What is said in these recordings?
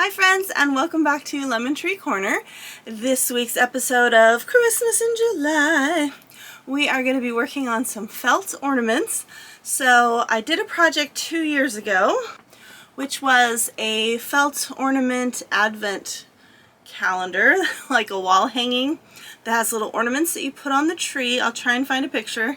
Hi friends, and welcome back to Lemon Tree Corner. This week's episode of Christmas in July. We are going to be working on some felt ornaments. So I did a project 2 years ago, which was a felt ornament advent calendar, like a wall hanging that has little ornaments that you put on the tree. I'll try and find a picture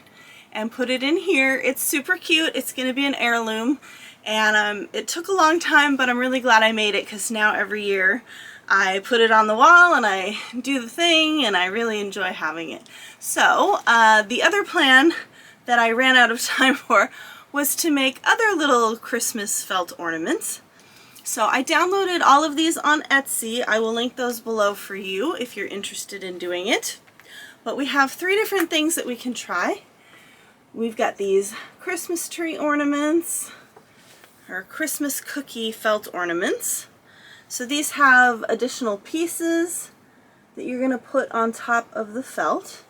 and put it in here. It's super cute. It's going to be an heirloom. And it took a long time, but I'm really glad I made it because now every year I put it on the wall and I do the thing and I really enjoy having it. So the other plan that I ran out of time for was to make other little Christmas felt ornaments. So I downloaded all of these on Etsy. I will link those below for you if you're interested in doing it. But we have 3 different things that we can try. We've got these Christmas tree ornaments, or Christmas cookie felt ornaments. So these have additional pieces that you're going to put on top of the felt.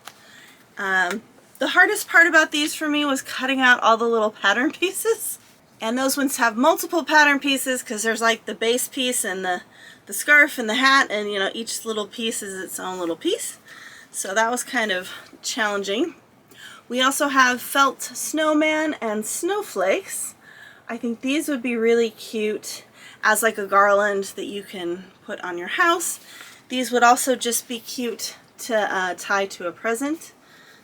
The hardest part about these for me was cutting out all the little pattern pieces. And those ones have multiple pattern pieces because there's like the base piece and the scarf and the hat, and you know, each little piece is its own little piece. So that was kind of challenging. We also have felt snowman and snowflakes. I think these would be really cute as like a garland that you can put on your house. These would also just be cute to tie to a present.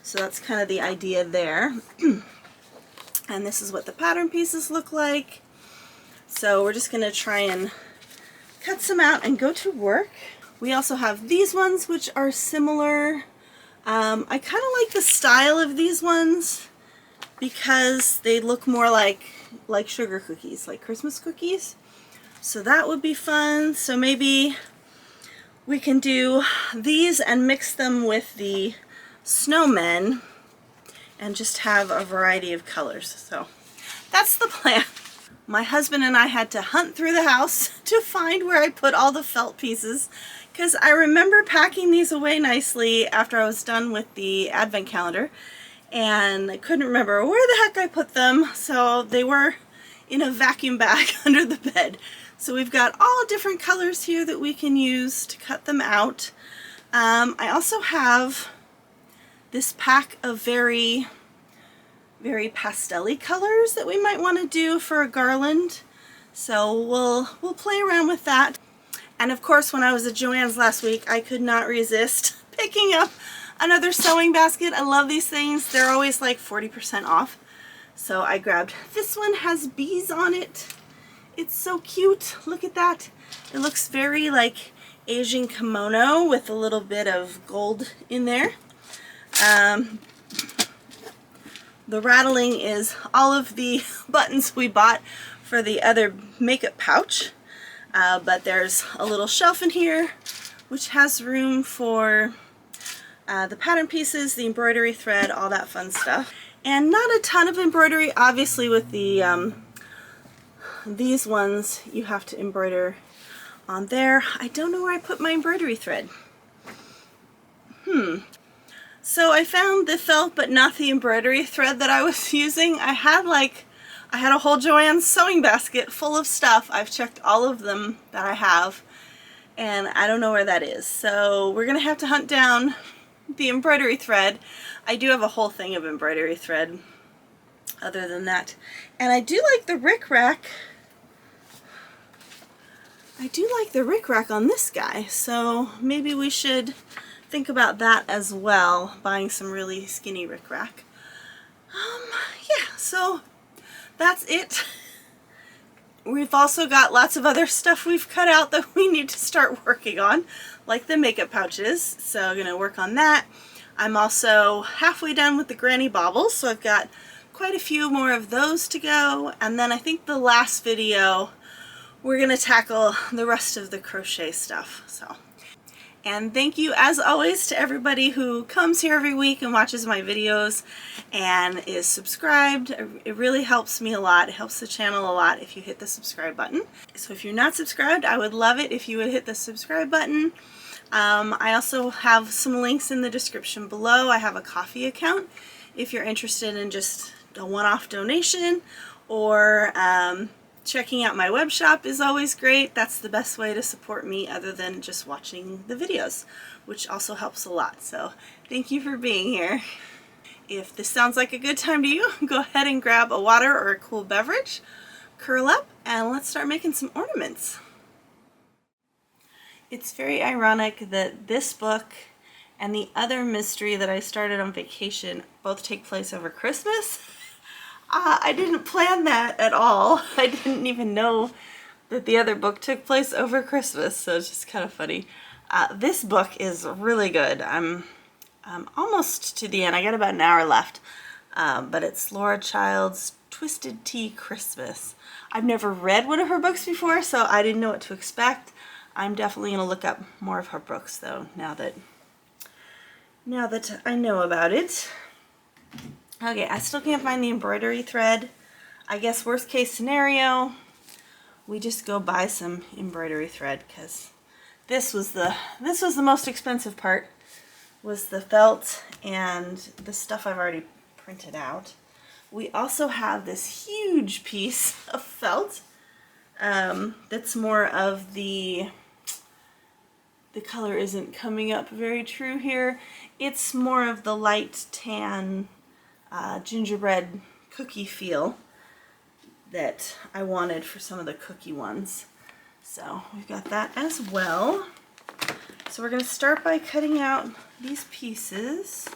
So that's kind of the idea there. And this is what the pattern pieces look like. So we're just going to try and cut some out and go to work. We also have these ones which are similar. I kind of like the style of these ones because they look more like sugar cookies, like Christmas cookies. So that would be fun. So maybe we can do these and mix them with the snowmen and just have a variety of colors. So that's the plan. My husband and I had to hunt through the house to find where I put all the felt pieces because I remember packing these away nicely after I was done with the advent calendar, and I couldn't remember where the heck I put them, so they were in a vacuum bag under the bed. So we've got all different colors here that we can use to cut them out. I also have this pack of very pastel-y colors that we might want to do for a garland. So we'll play around with that. And of course, when I was at Joann's last week, I could not resist picking up another sewing basket. I love these things. They're always like 40% off. So I grabbed this one. Has bees on it. It's so cute. Look at that. It looks very like Asian kimono with a little bit of gold in there. The rattling is all of the buttons we bought for the other makeup pouch. But there's a little shelf in here which has room for the pattern pieces, the embroidery thread, all that fun stuff. And not a ton of embroidery, obviously. With the these ones you have to embroider on there. I don't know where I put my embroidery thread. So I found the felt but not the embroidery thread that I was using. I had a whole Joann's sewing basket full of stuff. I've checked all of them that I have, and I don't know where that is. So we're gonna have to hunt down the embroidery thread. I do have a whole thing of embroidery thread other than that. And I do like the rickrack. I do like the rickrack on this guy, so maybe we should think about that as well, buying some really skinny rickrack. Yeah, so that's it. We've also got lots of other stuff we've cut out that we need to start working on, like the makeup pouches, so I'm going to work on that. I'm also halfway done with the granny baubles, so I've got quite a few more of those to go, and then I think the last video we're going to tackle the rest of the crochet stuff. And thank you as always to everybody who comes here every week and watches my videos and is subscribed. It really helps me a lot. It helps the channel a lot if you hit the subscribe button. So if you're not subscribed, I would love it if you would hit the subscribe button. I also have some links in the description below. I have a Ko-fi account if you're interested in just a one-off donation, or checking out my web shop is always great. That's the best way to support me other than just watching the videos, which also helps a lot. So thank you for being here. If this sounds like a good time to you, go ahead and grab a water or a cool beverage, curl up, and let's start making some ornaments. It's very ironic that this book and the other mystery that I started on vacation both take place over Christmas. I didn't plan that at all. I didn't even know that the other book took place over Christmas, so it's just kind of funny. This book is really good. I'm almost to the end. I got about an hour left, but it's Laura Child's Twisted Tea Christmas. I've never read one of her books before, so I didn't know what to expect. I'm definitely going to look up more of her books, though, now that I know about it. Okay, I still can't find the embroidery thread. I guess worst case scenario, we just go buy some embroidery thread, because this was the most expensive part, was the felt and the stuff I've already printed out. We also have this huge piece of felt that's more of the color isn't coming up very true here. It's more of the light tan gingerbread cookie feel that I wanted for some of the cookie ones. So we've got that as well. So we're going to start by cutting out these pieces.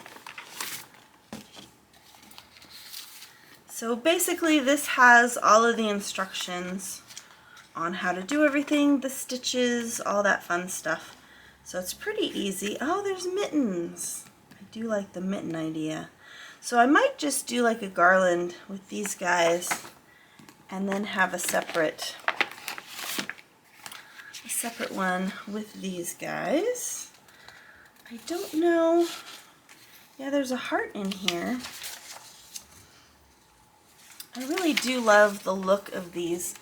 So basically this has all of the instructions on how to do everything, the stitches, all that fun stuff. So it's pretty easy. Oh, there's mittens. I do like the mitten idea. So I might just do like a garland with these guys and then have a separate one with these guys. I don't know. Yeah, there's a heart in here. I really do love the look of these.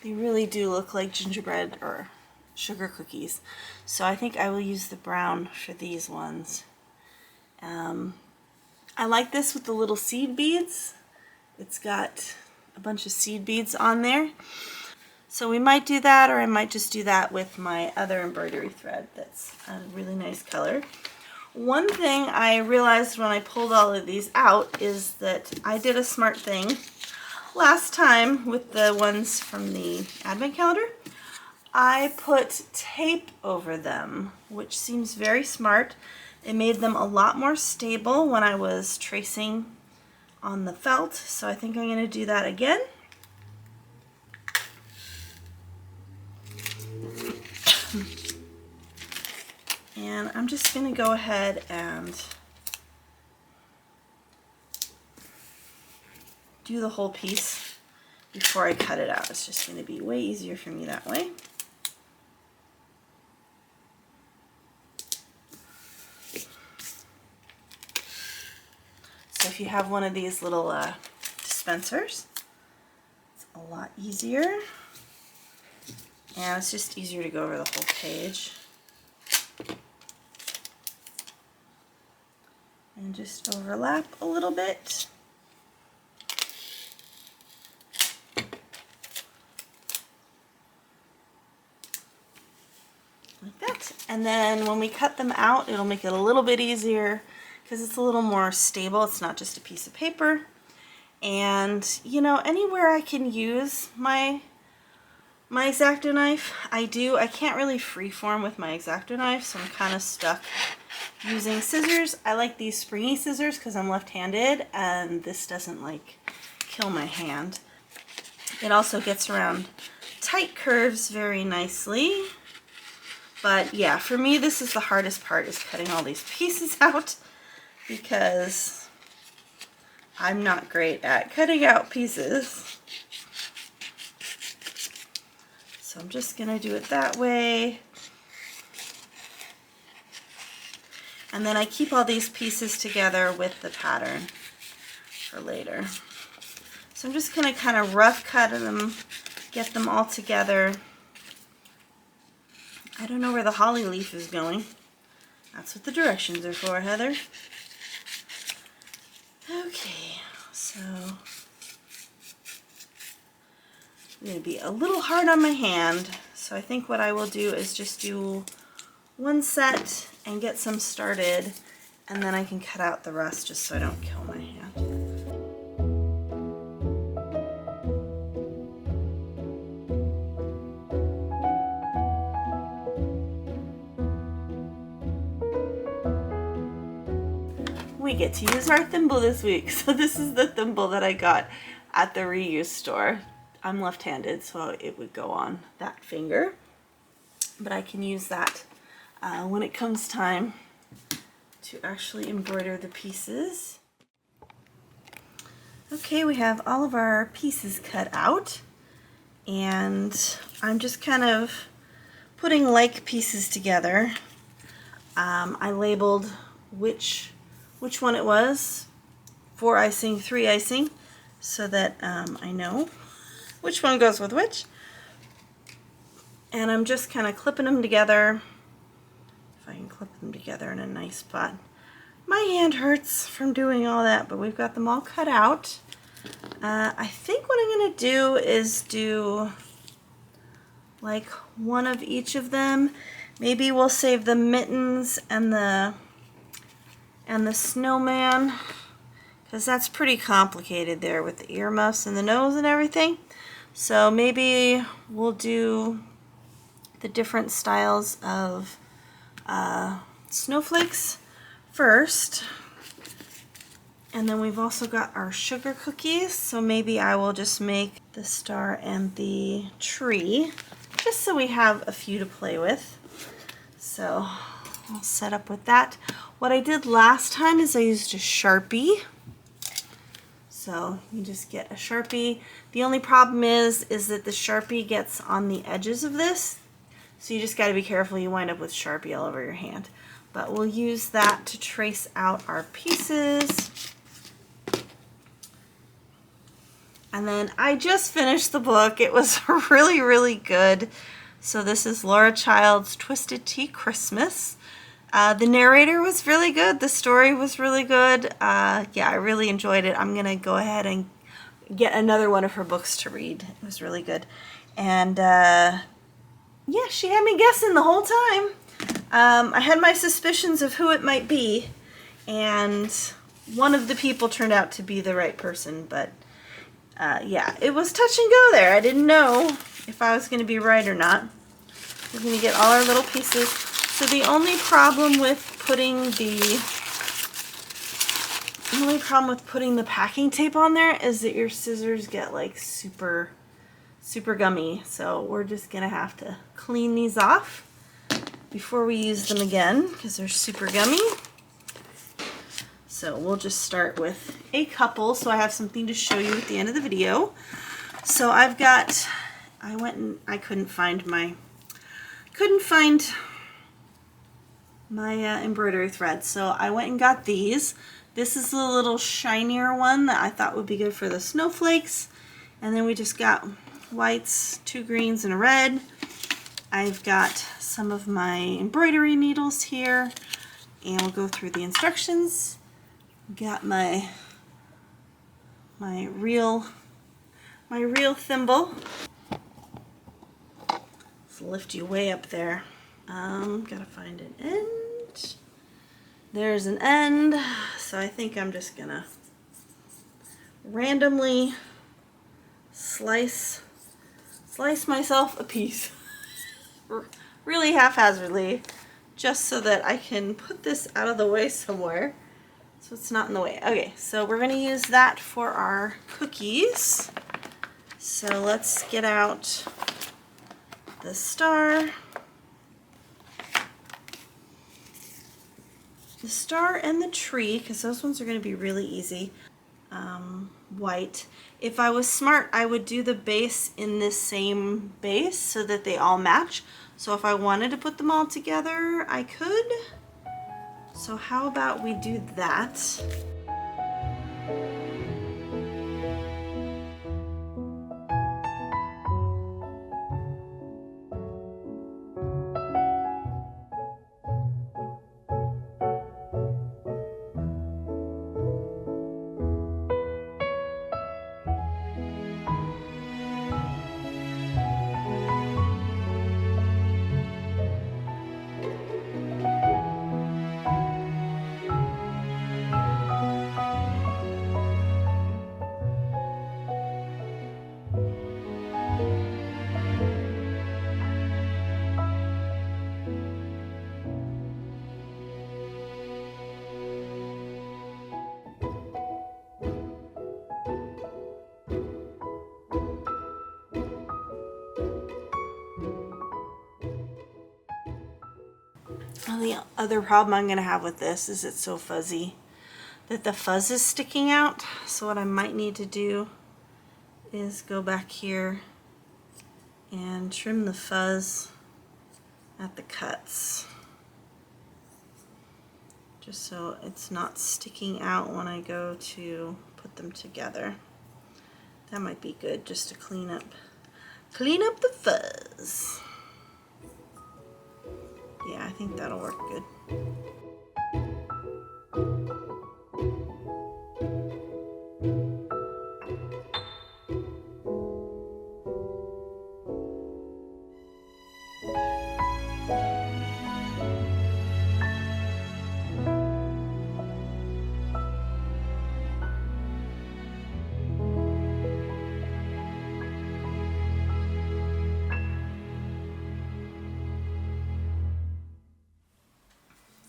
They really do look like gingerbread or sugar cookies. So I think I will use the brown for these ones. I like this with the little seed beads. It's got a bunch of seed beads on there. So we might do that, or I might just do that with my other embroidery thread that's a really nice color. One thing I realized when I pulled all of these out is that I did a smart thing last time with the ones from the advent calendar. I put tape over them, which seems very smart. It made them a lot more stable when I was tracing on the felt, so I think I'm going to do that again. And I'm just going to go ahead and do the whole piece before I cut it out. It's just going to be way easier for me that way. So if you have one of these little dispensers, it's a lot easier. And it's just easier to go over the whole page. And just overlap a little bit. Like that. And then when we cut them out, it'll make it a little bit easier because it's a little more stable. It's not just a piece of paper. And, you know, anywhere I can use my X-Acto knife, I do. I can't really freeform with my X-Acto knife, so I'm kind of stuck using scissors. I like these springy scissors because I'm left-handed, and this doesn't like kill my hand. It also gets around tight curves very nicely. But yeah, for me this is the hardest part, is cutting all these pieces out, because I'm not great at cutting out pieces. So I'm just going to do it that way. And then I keep all these pieces together with the pattern for later. So I'm just going to kind of rough cut them, get them all together. I don't know where the holly leaf is going. That's what the directions are for, Heather. Okay, so I'm going to be a little hard on my hand, so I think what I will do is just do one set and get some started, and then I can cut out the rest just so I don't kill my hand. We get to use our thimble this week. So this is the thimble that I got at the reuse store. I'm left-handed, so it would go on that finger, but I can use that when it comes time to actually embroider the pieces. Okay, we have all of our pieces cut out, and I'm just kind of putting like pieces together. I labeled which one it was, 4 icing, 3 icing, so that I know which one goes with which. And I'm just kind of clipping them together. If I can clip them together in a nice spot. My hand hurts from doing all that, but we've got them all cut out. I think what I'm going to do is do like one of each of them. Maybe we'll save the mittens and the snowman, because that's pretty complicated there with the earmuffs and the nose and everything. So maybe we'll do the different styles of snowflakes first. And then we've also got our sugar cookies, so maybe I will just make the star and the tree, just so we have a few to play with. So I'll set up with that. What I did last time is I used a Sharpie. So you just get a Sharpie. The only problem is that the Sharpie gets on the edges of this. So you just got to be careful you wind up with Sharpie all over your hand. But we'll use that to trace out our pieces. And then I just finished the book. It was really, really good. So this is Laura Child's Twisted Tea Christmas. The narrator was really good. The story was really good. Yeah, I really enjoyed it. I'm going to go ahead and get another one of her books to read. It was really good. And yeah, she had me guessing the whole time. I had my suspicions of who it might be, and one of the people turned out to be the right person, but yeah, it was touch and go there. I didn't know if I was going to be right or not. We're going to get all our little pieces. So the only problem with putting the packing tape on there is that your scissors get like super gummy. So we're just going to have to clean these off before we use them again because they're super gummy. So we'll just start with a couple so I have something to show you at the end of the video. So I went and I couldn't find my embroidery thread, so I went and got these. This is the little shinier one that I thought would be good for the snowflakes, and then we just got whites, 2 greens, and a red. I've got some of my embroidery needles here, and we'll go through the instructions. Got my real thimble. Let's lift you way up there. Gotta find an end. There's an end. So I think I'm just gonna randomly slice myself a piece. Really haphazardly, just so that I can put this out of the way somewhere so it's not in the way. Okay, so we're gonna use that for our cookies. So let's get out the star. The star and the tree, because those ones are going to be really easy. White. If I was smart, I would do the base in this same base so that they all match. So if I wanted to put them all together, I could. So how about we do that? only other problem I'm gonna have with this is it's so fuzzy that the fuzz is sticking out. So what I might need to do is go back here and trim the fuzz at the cuts, just so it's not sticking out when I go to put them together. That might be good, just to clean up the fuzz. Yeah, I think that'll work good.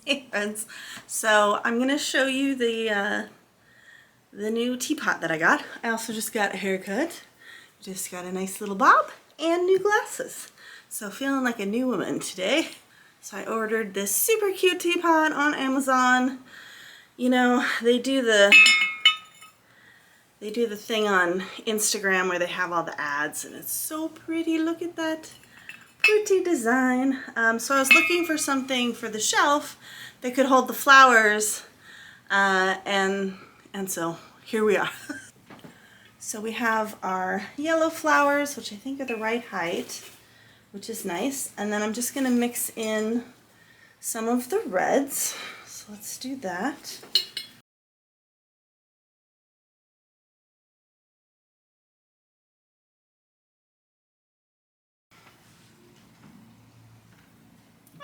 Hey friends, so I'm gonna show you the new teapot that I got. I also just got a haircut, just got a nice little bob, and new glasses. So feeling like a new woman today. So I ordered this super cute teapot on Amazon. You know, they do the thing on Instagram where they have all the ads, and it's so pretty. Look at that pretty design. So I was looking for something for the shelf that could hold the flowers, and so here we are. So we have our yellow flowers, which I think are the right height, which is nice. And then I'm just gonna mix in some of the reds. So let's do that.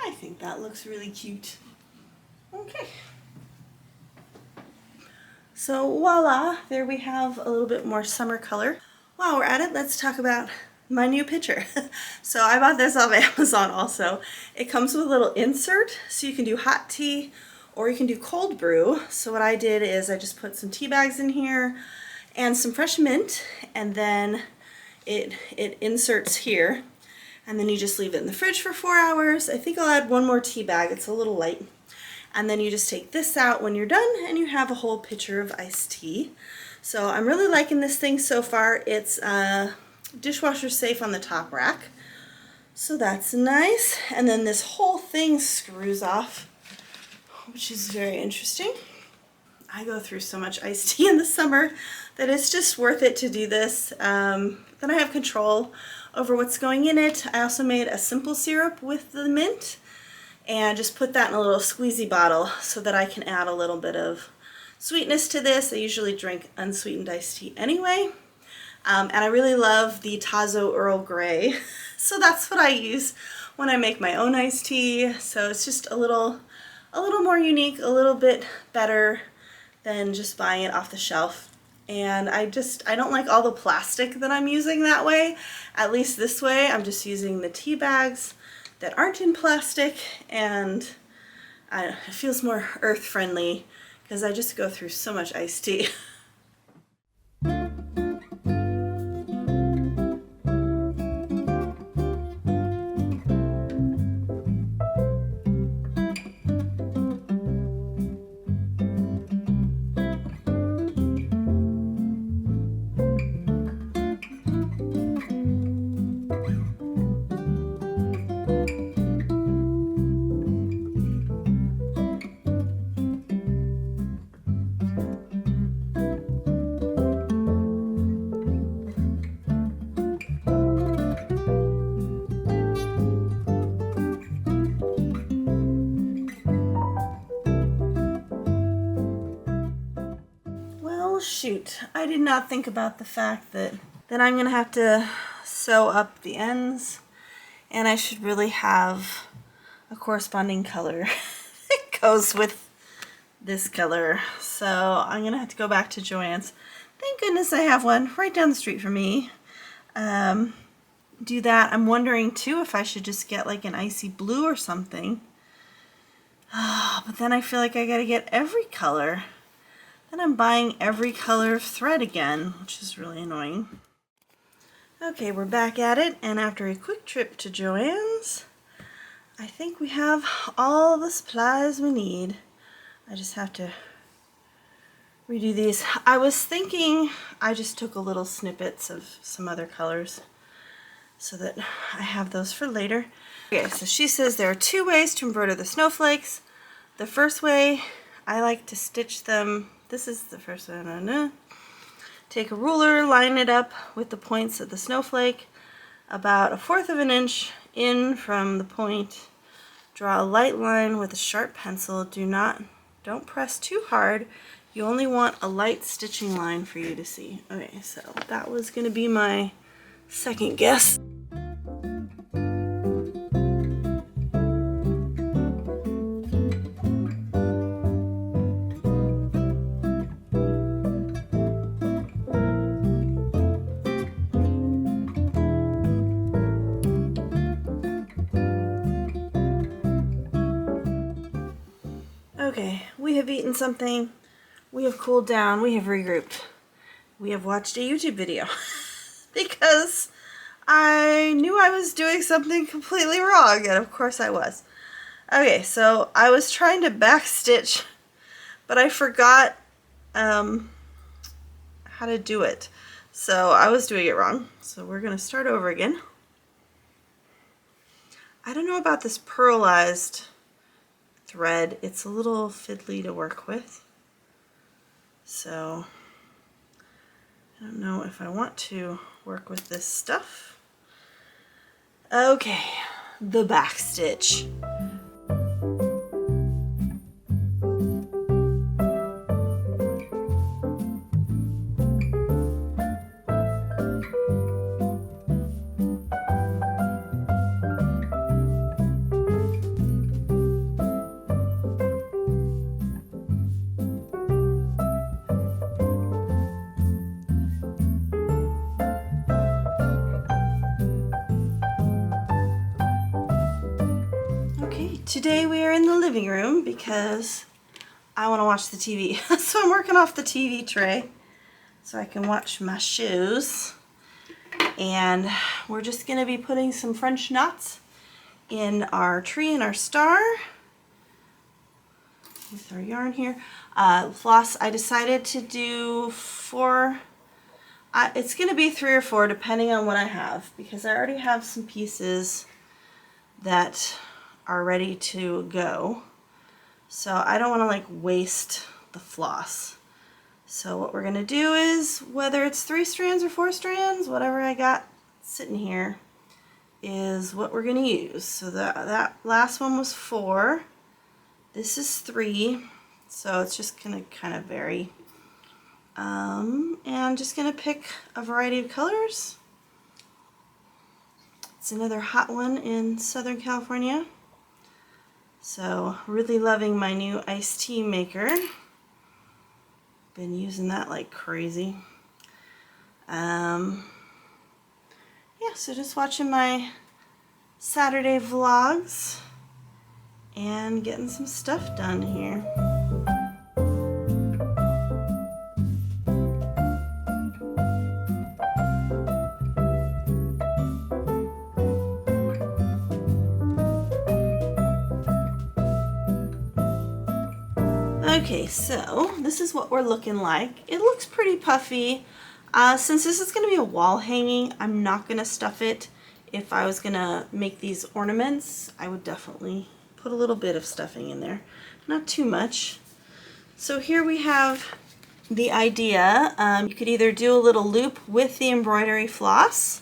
I think that looks really cute. Okay. So voila, there we have a little bit more summer color. While we're at it, let's talk about my new pitcher. So I bought this off Amazon also. It comes with a little insert, so you can do hot tea or you can do cold brew. So what I did is I just put some tea bags in here and some fresh mint, and then it inserts here. And then you just leave it in the fridge for 4 hours. I think I'll add one more tea bag, it's a little light. And then you just take this out when you're done and you have a whole pitcher of iced tea. So I'm really liking this thing so far. It's dishwasher safe on the top rack. So that's nice. And then this whole thing screws off, which is very interesting. I go through so much iced tea in the summer that it's just worth it to do this. Then I have control over what's going in it. I also made a simple syrup with the mint and just put that in a little squeezy bottle so that I can add a little bit of sweetness to this. I usually drink unsweetened iced tea anyway. And I really love the Tazo Earl Grey. So that's what I use when I make my own iced tea. So it's just a little more unique, a little bit better than just buying it off the shelf. And I don't like all the plastic that I'm using that way. At least this way, I'm just using the tea bags that aren't in plastic, and it feels more earth friendly because I just go through so much iced tea. Shoot, I did not think about the fact that I'm gonna have to sew up the ends, and I should really have a corresponding color that goes with this color. So I'm gonna have to go back to Joann's. Thank goodness I have one right down the street from me. Do that. I'm wondering too if I should just get like an icy blue or something. But then I feel like I gotta get every color. Then I'm buying every color of thread again, which is really annoying. Okay, we're back at it, and after a quick trip to Joann's, I think we have all the supplies we need. I just have to redo these. I was thinking I just took a little snippets of some other colors so that I have those for later. Okay, so she says there are 2 ways to embroider the snowflakes. The first way, I like to stitch them. This is the first one. Take a ruler, line it up with the points of the snowflake, about 1/4 of an inch in from the point. Draw a light line with a sharp pencil. Don't press too hard. You only want a light stitching line for you to see. Okay, so that was going to be my second guess. Okay, we have eaten something, we have cooled down, we have regrouped. We have watched a YouTube video because I knew I was doing something completely wrong, and of course I was. Okay, so I was trying to backstitch, but I forgot how to do it. So I was doing it wrong. So we're going to start over again. I don't know about this pearlized thread. It's a little fiddly to work with. So I don't know if I want to work with this stuff. Okay, the back stitch. Today we are in the living room because I want to watch the TV. So I'm working off the TV tray so I can watch my shows. And we're just going to be putting some French knots in our tree and our star with our yarn here. Floss, I decided to do 4. It's going to be 3 or 4 depending on what I have, because I already have some pieces that are ready to go. So I don't want to like waste the floss. So what we're going to do is, whether it's 3 strands or 4 strands, whatever I got sitting here is what we're going to use. So that last one was 4. This is 3. So it's just going to kind of vary. And just going to pick a variety of colors. It's another hot one in Southern California. So really loving my new iced tea maker. Been using that like crazy. Yeah, so just watching my Saturday vlogs and getting some stuff done here. Okay, so this is what we're looking like. It looks pretty puffy. Since this is going to be a wall hanging, I'm not going to stuff it. If I was going to make these ornaments, I would definitely put a little bit of stuffing in there. Not too much. So here we have the idea. You could either do a little loop with the embroidery floss,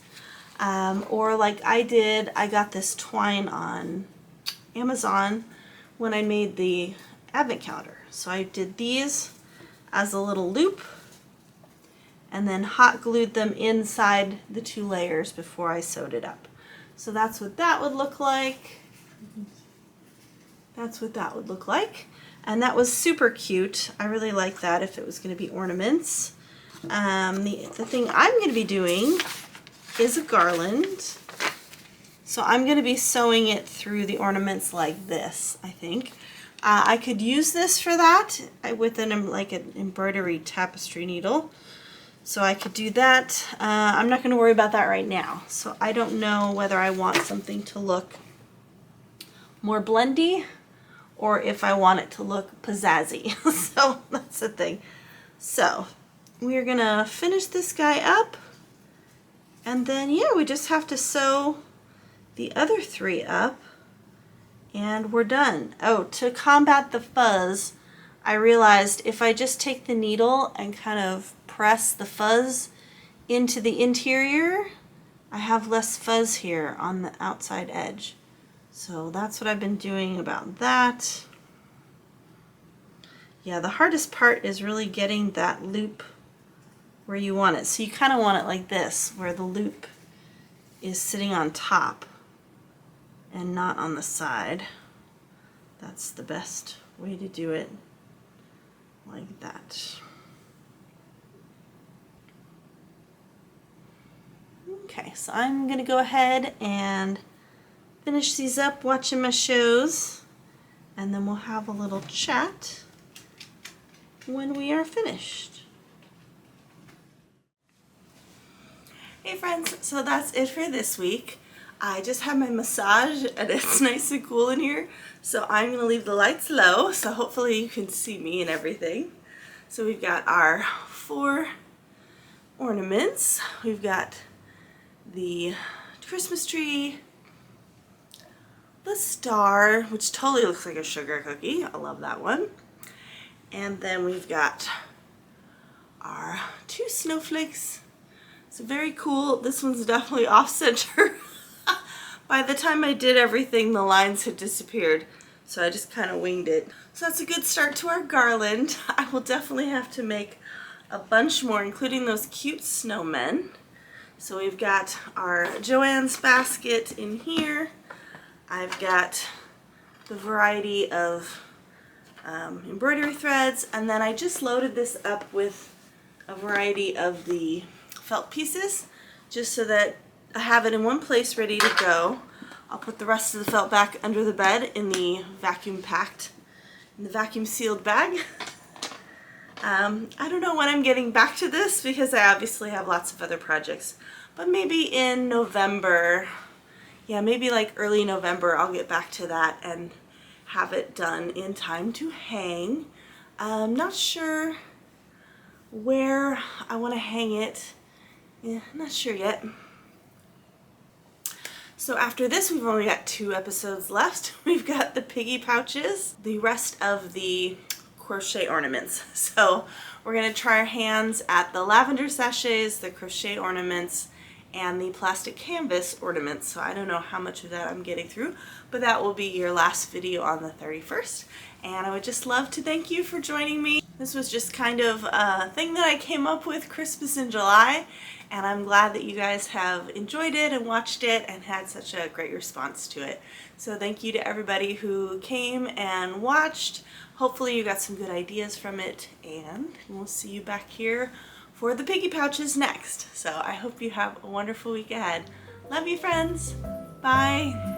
or like I did, I got this twine on Amazon when I made the advent calendar. So I did these as a little loop and then hot glued them inside the 2 layers before I sewed it up. So that's what that would look like. That's what that would look like. And that was super cute. I really like that if it was going to be ornaments. The thing I'm going to be doing is a garland. So I'm going to be sewing it through the ornaments like this, I think. I could use this for that with an embroidery tapestry needle. So I could do that. I'm not going to worry about that right now. So I don't know whether I want something to look more blendy or if I want it to look pizzazzy. So that's the thing. So we're gonna finish this guy up, and then yeah, we just have to sew the other 3 up and we're done. Oh, to combat the fuzz, I realized if I just take the needle and kind of press the fuzz into the interior, I have less fuzz here on the outside edge. So that's what I've been doing about that. Yeah, the hardest part is really getting that loop where you want it. So you kind of want it like this, where the loop is sitting on top and not on the side. That's the best way to do it, like that. Okay, so I'm gonna go ahead and finish these up watching my shows, and then we'll have a little chat when we are finished. Hey friends, so that's it for this week. I just had my massage and it's nice and cool in here, so I'm gonna leave the lights low so hopefully you can see me and everything. So we've got our 4 ornaments. We've got the Christmas tree, the star, which totally looks like a sugar cookie. I love that one. And then we've got our 2 snowflakes. It's very cool. This one's definitely off center. By the time I did everything, the lines had disappeared, so I just kind of winged it. So that's a good start to our garland. I will definitely have to make a bunch more, including those cute snowmen. So we've got our Joann's basket in here. I've got the variety of embroidery threads, and then I just loaded this up with a variety of the felt pieces just so that I have it in one place ready to go. I'll put the rest of the felt back under the bed in the vacuum sealed bag. I don't know when I'm getting back to this because I obviously have lots of other projects, but maybe in November, yeah, maybe like early November, I'll get back to that and have it done in time to hang. I'm not sure where I want to hang it. Yeah, I'm not sure yet. So after this, we've only got 2 episodes left. We've got the piggy pouches, the rest of the crochet ornaments. So we're going to try our hands at the lavender sachets, the crochet ornaments, and the plastic canvas ornaments. So I don't know how much of that I'm getting through, but that will be your last video on the 31st. And I would just love to thank you for joining me. This was just kind of a thing that I came up with Christmas in July, and I'm glad that you guys have enjoyed it and watched it and had such a great response to it. So thank you to everybody who came and watched. Hopefully you got some good ideas from it, and we'll see you back here for the piggy pouches next. So I hope you have a wonderful week ahead. Love you, friends. Bye.